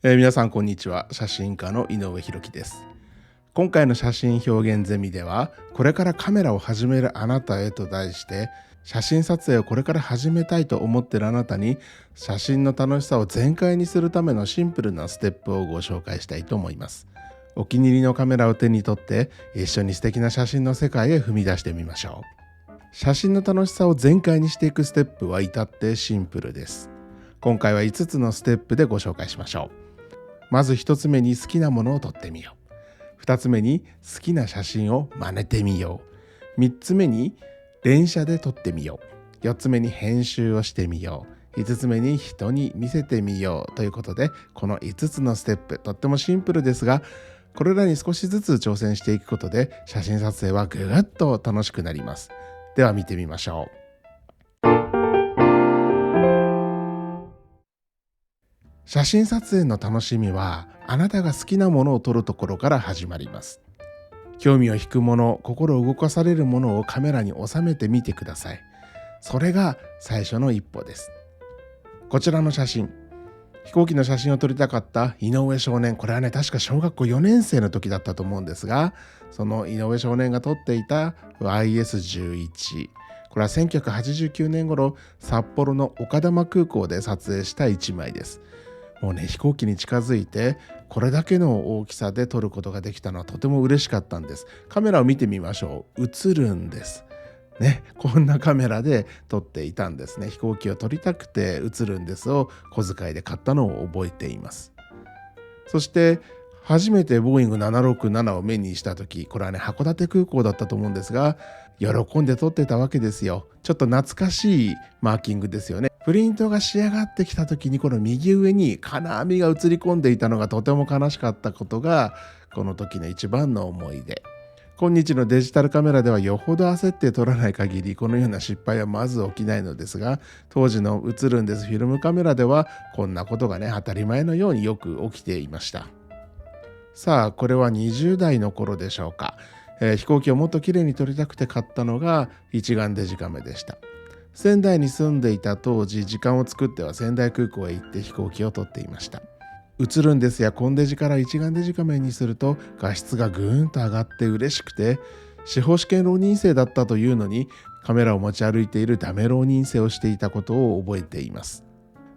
皆さんこんにちは。写真家の井上博樹です。今回の写真表現ゼミでは、これからカメラを始めるあなたへと題して、写真撮影をこれから始めたいと思っているあなたに、写真の楽しさを全開にするためのシンプルなステップをご紹介したいと思います。お気に入りのカメラを手に取って、一緒に素敵な写真の世界へ踏み出してみましょう。写真の楽しさを全開にしていくステップは至ってシンプルです。今回は5つのステップでご紹介しましょう。まず1つ目に好きなものを撮ってみよう。2つ目に好きな写真を真似てみよう。3つ目に連写で撮ってみよう。4つ目に編集をしてみよう。5つ目に人に見せてみようということで、この5つのステップ、とってもシンプルですが、これらに少しずつ挑戦していくことで写真撮影はぐっと楽しくなります。では見てみましょう。写真撮影の楽しみは、あなたが好きなものを撮るところから始まります。興味を引くもの、心を動かされるものをカメラに収めてみてください。それが最初の一歩です。こちらの写真、飛行機の写真を撮りたかった井上少年、これはね、確か小学校4年生の時だったと思うんですが、その井上少年が撮っていた YS11、これは1989年頃、札幌の丘珠空港で撮影した一枚です。もうね、飛行機に近づいてこれだけの大きさで撮ることができたのはとても嬉しかったんです。カメラを見てみましょう。映るんですね。こんなカメラで撮っていたんですね。飛行機を撮りたくて映るんですを小遣いで買ったのを覚えています。そして初めてボーイング767を目にした時、これはね、函館空港だったと思うんですが、喜んで撮ってたわけですよ。ちょっと懐かしいマーキングですよね。プリントが仕上がってきた時に、この右上に金網が映り込んでいたのがとても悲しかったことが、この時の一番の思い出。今日のデジタルカメラではよほど焦って撮らない限り、このような失敗はまず起きないのですが、当時の映るんですフィルムカメラではこんなことがね、当たり前のようによく起きていました。さあ、これは20代の頃でしょうか。飛行機をもっと綺麗に撮りたくて買ったのが一眼デジカメでした。仙台に住んでいた当時、時間を作っては仙台空港へ行って飛行機を撮っていました。映るんですやコンデジから一眼デジカメにすると画質がぐーんと上がって嬉しくて、司法試験浪人生だったというのにカメラを持ち歩いているダメ浪人生をしていたことを覚えています。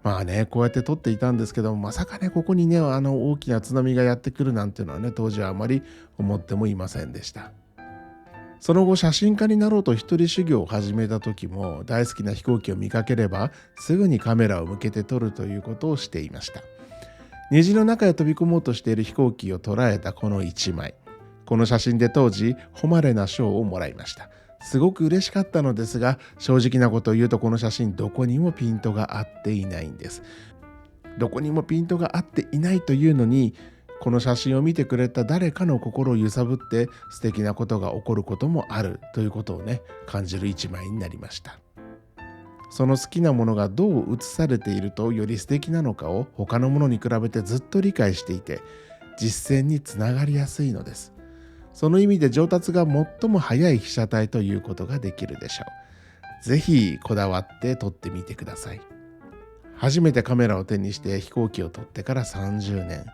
まあね、こうやって撮っていたんですけども、まさかね、ここにね、大きな津波がやってくるなんていうのはね、当時はあまり思ってもいませんでした。その後、写真家になろうと一人修行を始めた時も、大好きな飛行機を見かければすぐにカメラを向けて撮るということをしていました。虹の中へ飛び込もうとしている飛行機を捉えたこの一枚、この写真で当時誉れな賞をもらいました。すごく嬉しかったのですが、正直なことを言うと、この写真どこにもピントが合っていないんです。どこにもピントが合っていないというのに、この写真を見てくれた誰かの心を揺さぶって素敵なことが起こることもあるということをね、感じる一枚になりました。その好きなものがどう映されているとより素敵なのかを他のものに比べてずっと理解していて、実践につながりやすいのです。その意味で上達が最も早い被写体ということができるでしょう。ぜひこだわって撮ってみてください。初めてカメラを手にして飛行機を撮ってから30年。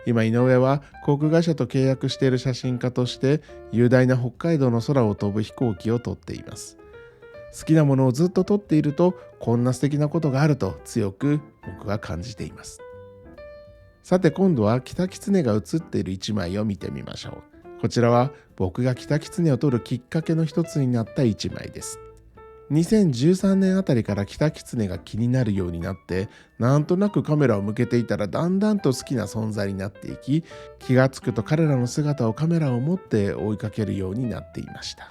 今井上は航空会社と契約している写真家として雄大な北海道の空を飛ぶ飛行機を撮っています。好きなものをずっと撮っていると、こんな素敵なことがあると強く僕は感じています。さて、今度はキタキツネが写っている一枚を見てみましょう。こちらは僕がキタキツネを撮るきっかけの一つになった一枚です。2013年あたりからキタキツネが気になるようになって、なんとなくカメラを向けていたらだんだんと好きな存在になっていき、気がつくと彼らの姿をカメラを持って追いかけるようになっていました。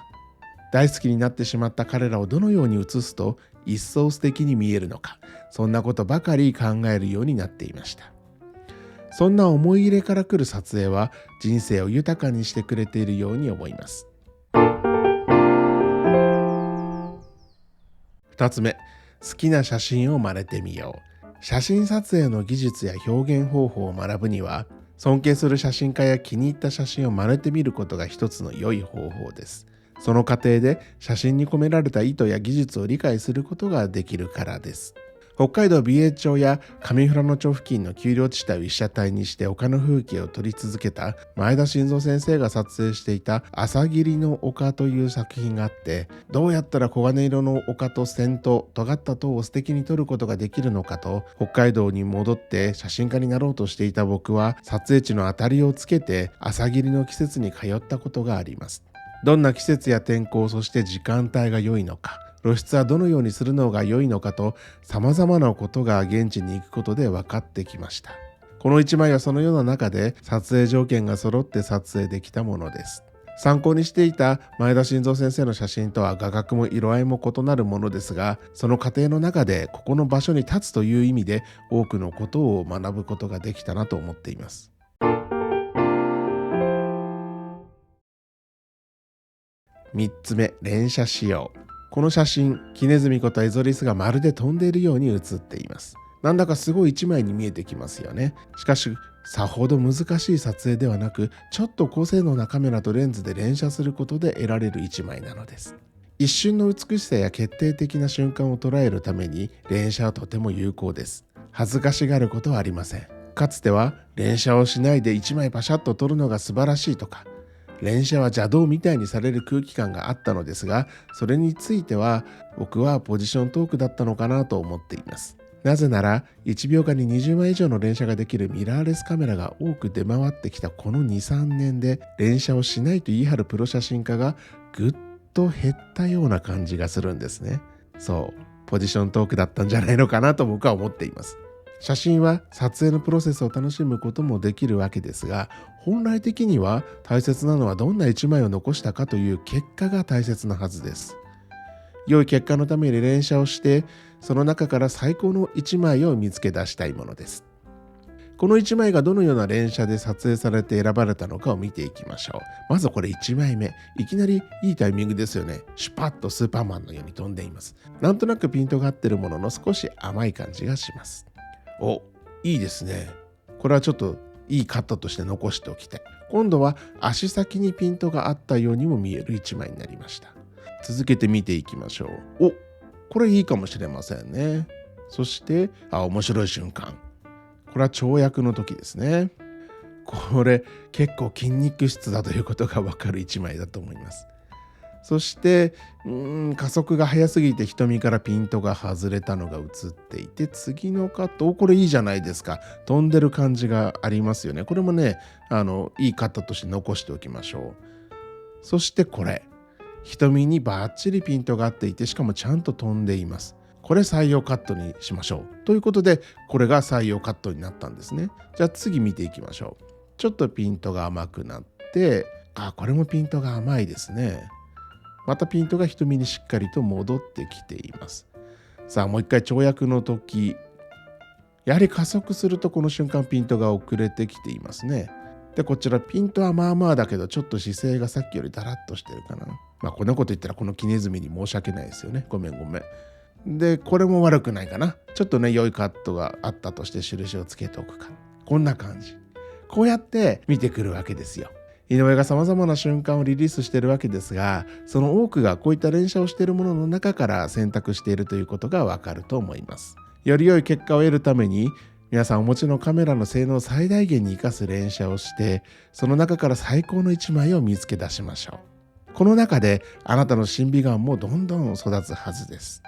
大好きになってしまった彼らをどのように写すと一層素敵に見えるのか、そんなことばかり考えるようになっていました。そんな思い入れから来る撮影は人生を豊かにしてくれているように思います。2つ目、好きな写真を真似てみよう。写真撮影の技術や表現方法を学ぶには、尊敬する写真家や気に入った写真を真似てみることが一つの良い方法です。その過程で写真に込められた意図や技術を理解することができるからです。北海道美瑛町や上富良野町付近の丘陵地帯を被写体にして丘の風景を撮り続けた前田晋三先生が撮影していた朝霧の丘という作品があって、どうやったら黄金色の丘と尖塔、尖った塔を素敵に撮ることができるのかと、北海道に戻って写真家になろうとしていた僕は、撮影地の当たりをつけて朝霧の季節に通ったことがあります。どんな季節や天候、そして時間帯が良いのか、露出はどのようにするのが良いのかと、様々なことが現地に行くことで分かってきました。この一枚はそのような中で撮影条件が揃って撮影できたものです。参考にしていた前田晋三先生の写真とは画角も色合いも異なるものですが、その過程の中でここの場所に立つという意味で多くのことを学ぶことができたなと思っています。3つ目、連写使用。この写真、キネズミことエゾリスがまるで飛んでいるように写っています。なんだかすごい一枚に見えてきますよね。しかし、さほど難しい撮影ではなく、ちょっと高性能なカメラとレンズで連写することで得られる一枚なのです。一瞬の美しさや決定的な瞬間を捉えるために連写はとても有効です。恥ずかしがることはありません。かつては連写をしないで一枚パシャッと撮るのが素晴らしいとか、連写は邪道みたいにされる空気感があったのですが、それについては僕はポジショントークだったのかなと思っています。なぜなら1秒間に20枚以上の連写ができるミラーレスカメラが多く出回ってきたこの 2,3 年で、連写をしないと言い張るプロ写真家がぐっと減ったような感じがするんですね。そう、ポジショントークだったんじゃないのかなと僕は思っています。写真は撮影のプロセスを楽しむこともできるわけですが、本来的には大切なのはどんな一枚を残したかという結果が大切なはずです。良い結果のために連写をして、その中から最高の一枚を見つけ出したいものです。この一枚がどのような連写で撮影されて選ばれたのかを見ていきましょう。まずこれ1枚目。いきなりいいタイミングですよね。シュパッとスーパーマンのように飛んでいます。なんとなくピントが合ってるものの少し甘い感じがします。お、いいですね。これはちょっといいカットとして残しておきたい。今度は足先にピントがあったようにも見える一枚になりました。続けて見ていきましょう。お、これいいかもしれませんね。そして、面白い瞬間。これは跳躍の時ですね。これ結構筋肉質だということがわかる一枚だと思います。そして加速が速すぎて瞳からピントが外れたのが映っていて、次のカット、これいいじゃないですか。飛んでる感じがありますよね。これもね、いいカットとして残しておきましょう。そしてこれ、瞳にバッチリピントが合っていて、しかもちゃんと飛んでいます。これ採用カットにしましょう。ということで、これが採用カットになったんですね。じゃあ次見ていきましょう。ちょっとピントが甘くなって、これもピントが甘いですね。またピントが瞳にしっかりと戻ってきています。さあもう一回跳躍の時、やはり加速するとこの瞬間ピントが遅れてきていますね。でこちらピントはまあまあだけど、ちょっと姿勢がさっきよりだらっとしてるかな。こんなこと言ったらこのキネズミに申し訳ないですよね。ごめん。でこれも悪くないかな。ちょっとね良いカットがあったとして印をつけておくか。こんな感じ。こうやって見てくるわけですよ。井上が様々な瞬間をリリースしているわけですが、その多くがこういった連写をしているものの中から選択しているということがわかると思います。より良い結果を得るために、皆さんお持ちのカメラの性能を最大限に生かす連写をして、その中から最高の一枚を見つけ出しましょう。この中であなたの審美眼もどんどん育つはずです。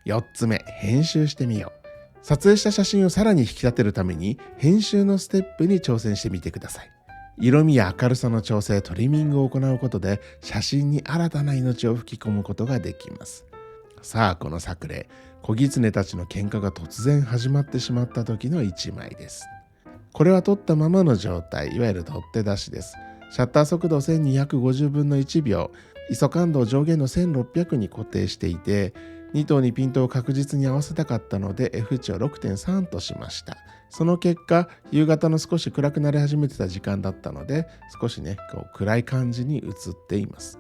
4つ目、編集してみよう。撮影した写真をさらに引き立てるために編集のステップに挑戦してみてください。色味や明るさの調整、トリミングを行うことで写真に新たな命を吹き込むことができます。さあこの作例、子狐たちの喧嘩が突然始まってしまった時の一枚です。これは撮ったままの状態、いわゆる撮って出しです。シャッター速度1250分の1秒、ISO 感度を上限の1600に固定していて、2頭にピントを確実に合わせたかったので F 値を 6.3 としました。その結果、夕方の少し暗くなり始めてた時間だったので、少しね、暗い感じに映っています。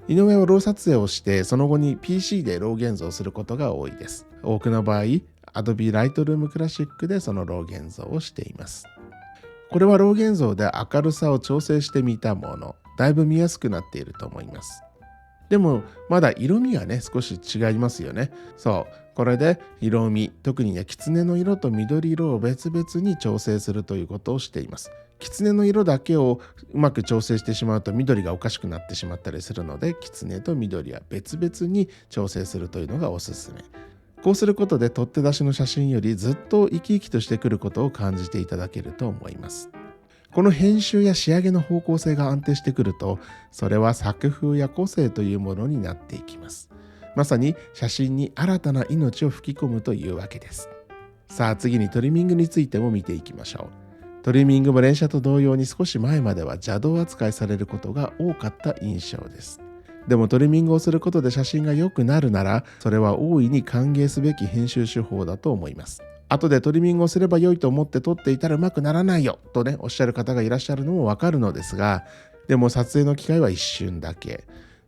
井上はロー撮影をして、その後に PC でロー現像することが多いです。多くの場合、Adobe Lightroom Classic でそのロー現像をしています。これはロー現像で明るさを調整してみたもの、だいぶ見やすくなっていると思います。でもまだ色味がね少し違いますよね。そう、これで色味、特にね狐の色と緑色を別々に調整するということをしています。狐の色だけをうまく調整してしまうと緑がおかしくなってしまったりするので、狐と緑は別々に調整するというのがおすすめ。こうすることで取って出しの写真よりずっと生き生きとしてくることを感じていただけると思います。この編集や仕上げの方向性が安定してくると、それは作風や個性というものになっていきます。まさに写真に新たな命を吹き込むというわけです。さあ次にトリミングについても見ていきましょう。トリミングも連写と同様に少し前までは邪道扱いされることが多かった印象です。でもトリミングをすることで写真が良くなるなら、それは大いに歓迎すべき編集手法だと思います。後でトリミングをすれば良いと思って撮っていたらうまくならないよとねおっしゃる方がいらっしゃるのもわかるのですが、でも撮影の機会は一瞬だけ。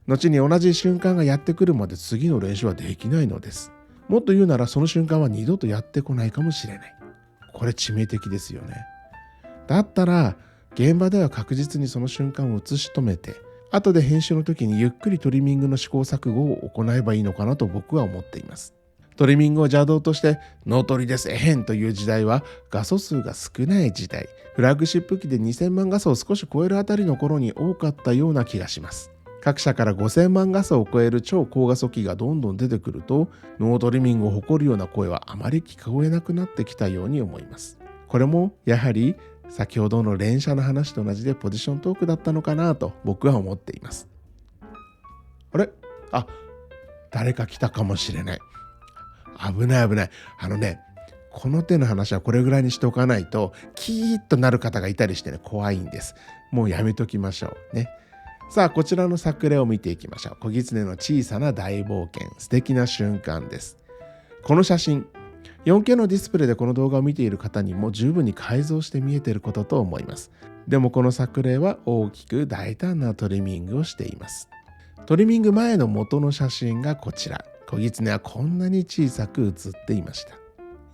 後に同じ瞬間がやってくるまで次の練習はできないのです。もっと言うならその瞬間は二度とやってこないかもしれない。これ致命的ですよね。だったら現場では確実にその瞬間を写し止めて、後で編集の時にゆっくりトリミングの試行錯誤を行えばいいのかなと僕は思っています。トリミングを邪道としてノートリですえへんという時代は画素数が少ない時代、フラッグシップ機で2000万画素を少し超えるあたりの頃に多かったような気がします。各社から5000万画素を超える超高画素機がどんどん出てくると、ノートリミングを誇るような声はあまり聞こえなくなってきたように思います。これもやはり先ほどの連写の話と同じでポジショントークだったのかなと僕は思っています。あれ？誰か来たかもしれない。危ない。この手の話はこれぐらいにしておかないとキーッとなる方がいたりしてね、怖いんです。もうやめときましょうね。さあこちらの作例を見ていきましょう。小狐の小さな大冒険、素敵な瞬間です。この写真、4K のディスプレイでこの動画を見ている方にも十分に改造して見えていることと思います。でもこの作例は大きく大胆なトリミングをしています。トリミング前の元の写真がこちら。小狐はこんなに小さく写っていました。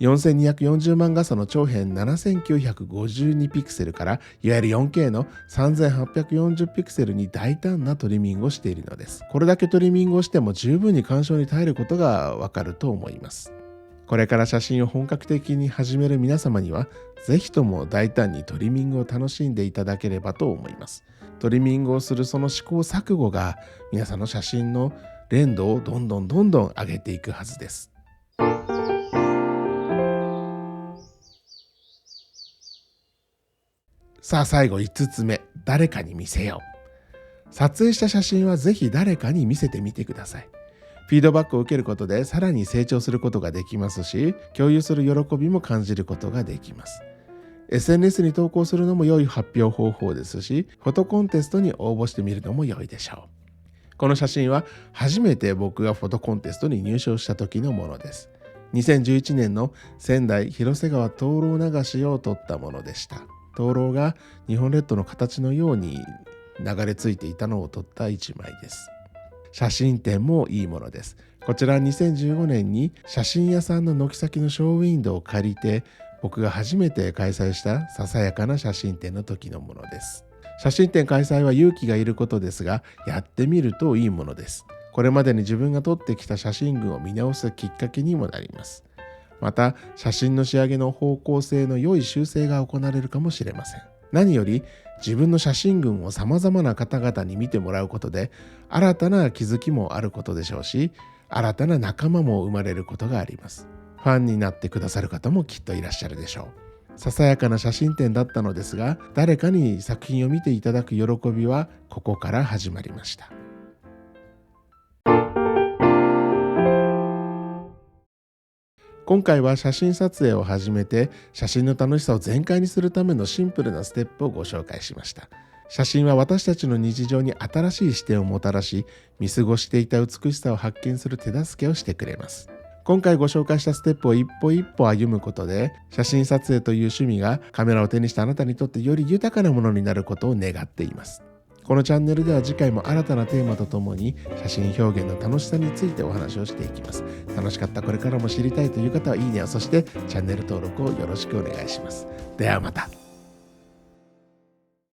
4240万画素の長辺7952ピクセルからいわゆる 4K の3840ピクセルに大胆なトリミングをしているのです。これだけトリミングをしても十分に鑑賞に耐えることがわかると思います。これから写真を本格的に始める皆様にはぜひとも大胆にトリミングを楽しんでいただければと思います。トリミングをするその試行錯誤が皆さんの写真の連度をどんどん上げていくはずです。さあ最後5つ目、誰かに見せよう。撮影した写真はぜひ誰かに見せてみてください。フィードバックを受けることでさらに成長することができますし、共有する喜びも感じることができます。SNS に投稿するのも良い発表方法ですし、フォトコンテストに応募してみるのも良いでしょう。この写真は初めて僕がフォトコンテストに入賞した時のものです。2011年の仙台広瀬川灯籠流しを撮ったものでした。灯籠が日本列島の形のように流れ着いていたのを撮った一枚です。写真展もいいものです。こちら2015年に写真屋さんの軒先のショーウィンドウを借りて僕が初めて開催したささやかな写真展の時のものです。写真展開催は勇気がいることですが、やってみるといいものです。これまでに自分が撮ってきた写真群を見直すきっかけにもなります。また、写真の仕上げの方向性の良い修正が行われるかもしれません。何より、自分の写真群を様々な方々に見てもらうことで、新たな気づきもあることでしょうし、新たな仲間も生まれることがあります。ファンになってくださる方もきっといらっしゃるでしょう。ささやかな写真展だったのですが、誰かに作品を見ていただく喜びはここから始まりました。今回は写真撮影を始めて写真の楽しさを全開にするためのシンプルなステップをご紹介しました。写真は私たちの日常に新しい視点をもたらし、見過ごしていた美しさを発見する手助けをしてくれます。今回ご紹介したステップを一歩一歩歩むことで、写真撮影という趣味がカメラを手にしたあなたにとってより豊かなものになることを願っています。このチャンネルでは次回も新たなテーマとともに写真表現の楽しさについてお話をしていきます。楽しかった、これからも知りたいという方はいいねを、そしてチャンネル登録をよろしくお願いします。ではまた。